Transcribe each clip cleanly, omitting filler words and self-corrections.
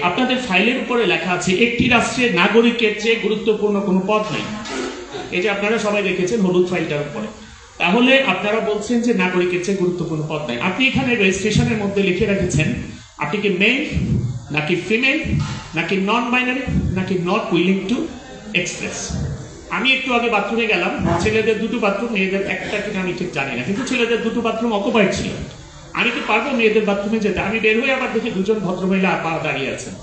আপনাদের ফাইলের উপরে লেখা আছে একটি রাষ্ট্রের নাগরিকের চেয়ে গুরুত্বপূর্ণ কোনো পদ নেই। এই যে আপনারা সবাই দেখেছেন হলুদ ফাইলটার উপরে, তাহলে আপনারা বলছেন যে নাগরিকের চেয়ে গুরুত্বপূর্ণ পদ নাই। আপনি এখানে রেজিস্ট্রেশনের মধ্যে লিখে রেখেছেন আপনি কি মেল নাকি ফিমেল নাকি নন বাইনারি নাকি নট উইলিং টু এক্সপ্রেস। আমি একটু আগে বাথরুমে গেলাম, ছেলেদের দুটো বাথরুম, মেয়েদের একটা কিনা আমি ঠিক জানি না, কিন্তু ছেলেদের দুটো বাথরুম অকুপাইড ছিল। আমি কি পারবো মেয়েদের বাথরুমে যেতে? আমি বের হয়ে আবার দেখি দুজন ভদ্রমহিলা আপা দাঁড়িয়ে আছেন।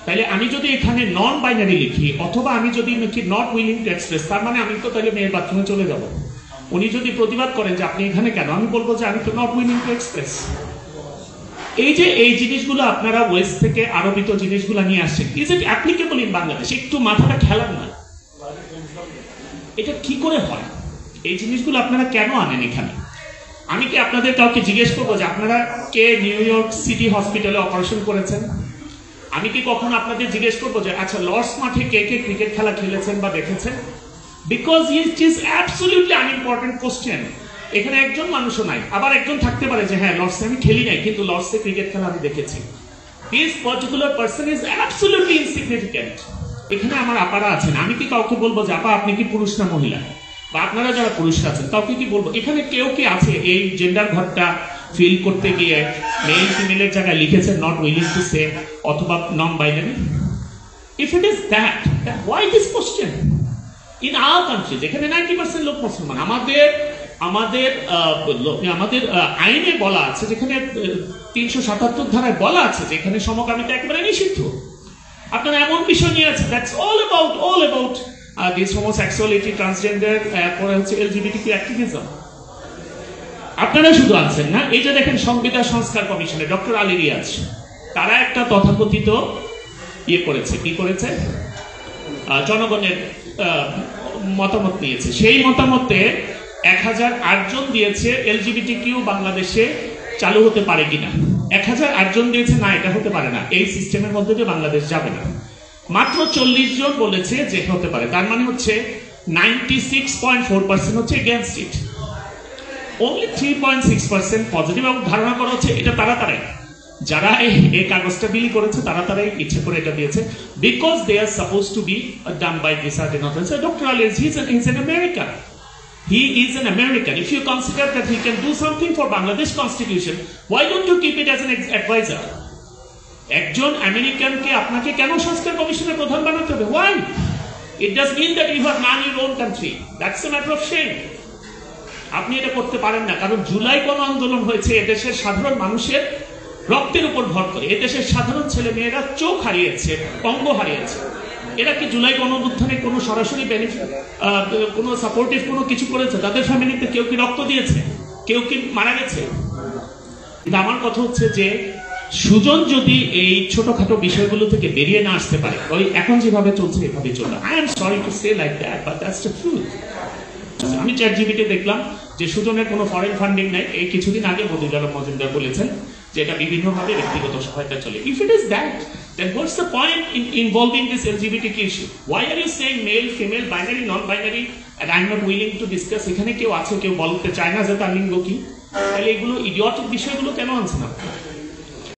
তাইলে আমি যদি এখানে নন বাইনারি লিখি অথবা আমি যদি লিখি নট উইলিং টু এক্সপ্রেস, তার মানে আমি তো তাহলে মেয়ের বাথরুমে চলে যাব। উনি যদি প্রতিবাদ করেন যে আপনি এখানে কেন, আমি বলবো যে আমি তো নট উইলিং টু এক্সপ্রেস। এই যে এই জিনিসগুলো আপনারা ওয়েস্ট থেকে আরবিত জিনিসগুলো নিয়ে আসছেন, is it applicable in Bangladesh? একটু মাথাটা খেলান না, এটা কি করে হয়? এই জিনিসগুলো আপনারা কেন আনেন এখানে? আমি কি আপনাদের কাউকে জিজ্ঞেস করবো যে আপনারা কে নিউ ইয়র্ক সিটি হসপিটালে অপারেশন করেছেন? আমি কি কখনো আপনাদের জিজ্ঞেস করবো যে আচ্ছা লর্ডস মাঠে কে কে ক্রিকেট খেলা খেলেছেন বা দেখেছেন? Because it is absolutely unimportant question. এখানে একজন মানুষও নাই, আবার একজন থাকতে পারে যে হ্যাঁ লর্ডসে আমি খেলি নাই কিন্তু লর্ডসে ক্রিকেট খেলা আমি দেখেছি। This particular person is absolutely insignificant. এখানে আমার আপারা আছেন, আমি কি কাউকে বলবো যে আপা আপনি কি পুরুষ না মহিলা? বা আপনারা যারা পুরুষ আছেন কাউকে কি বলবো? এখানে কেউ কি আছে এই জেন্ডার ঘরটা ফিল করতে গিয়ে মেল ফিমেলের জায়গায় লিখেছেন নট উইলিং টু সে অথবা non binary? If it is that, why this question in our country যেখানে 90% লোক মুসলমান? আমাদের আমাদের আমাদের আইনে বলা আছে, যেখানে 377 ধারায় বলা আছে যে এখানে সমকামিতা একেবারে নিষিদ্ধ। আপনারা এমন বিষয় নিয়ে আছে that's all about this homosexuality, transgender, পরে হচ্ছে এলজিবিটিকিউ অ্যাক্টিভিজম। আপনারা শুধু আছেন না, এই যে দেখেন সংবিধান সংস্কার কমিশনে ডক্টর আলী রিয়াজ, তারা একটা তথাকথিত ইয়ে করেছে, কি করেছে, জনগণের মতামত নিয়েছে। সেই মতামতে 1008 জন দিয়েছে এলজিবিটিকিউ বাংলাদেশে চালু হতে পারে কিনা। 1008 জন দিয়েছে না এটা হতে পারে না, এই সিস্টেমের মধ্যে দিয়ে বাংলাদেশ যাবে না। মাত্র 40 জন বলেছে যে হতে পারে, তার মানে হচ্ছে 96.4% হচ্ছে এগেইনস্ট ইট, অনলি 3.6% পজিটিভ। এবং ধারণা করা হচ্ছে এটা তারাই যারা এই কাগজটা বিলি করেছে তারাই ইচ্ছে করে এটা দিয়েছে, because they are suppose to be done by this certain authority. Doctor Ali is an American, he is an American. If you consider that he can do something for Bangladesh constitution, why don't you keep it as an advisor? একজন আমেরিকানকে আপনাকে কেন সংস্কার কমিশনের প্রধান বানাতে হবে? Why? It does mean that you have run your own country. That's a matter of shame. আপনি এটা করতে পারেন না, কারণ জুলাই গণ আন্দোলন হয়েছে এদেশের সাধারণ মানুষের রক্তের উপর ভর করে। এদেশের সাধারণ ছেলে মেয়েরা চোখ হারিয়েছে, অঙ্গ হারিয়েছে। এরা কি জুলাই গণ অভ্যুত্থানে কোনো সরাসরি বেনিফিট, কোনো সাপোর্টিভ কোনো কিছু করেছে? তাদের ফ্যামিলিতে কেউ কি রক্ত দিয়েছে? কেউ কি মারা গেছে? কিন্তু আমার কথা হচ্ছে যে সুজন যদি এই ছোটখাটো বিষয়গুলো থেকে বেরিয়ে না আসতে পারে, ওই এখন যেভাবে চলছে এভাবে চলবে। I am sorry to say like that, but that's the truth. আমি চ্যাটজিপিটি দেখলাম যে সুজনের কোনো ফরেন ফান্ডিং নাই। এই কিছুদিন আগে মধুর আলম মজুমদার বলেছেন যে এটা বিভিন্নভাবে ব্যক্তিগত সহায়তা চলে। If it is that, then what's the point in involving this LGBTQ issue? Why are you saying male, female, binary, non-binary, and I'm not willing to discuss? এখানে কেউ আছে, কেউ বলতে চায় না যে তার লিঙ্গ কি? তাহলে এগুলো ইডিয়টিক বিষয়গুলো কেন আনছেন আপনারা?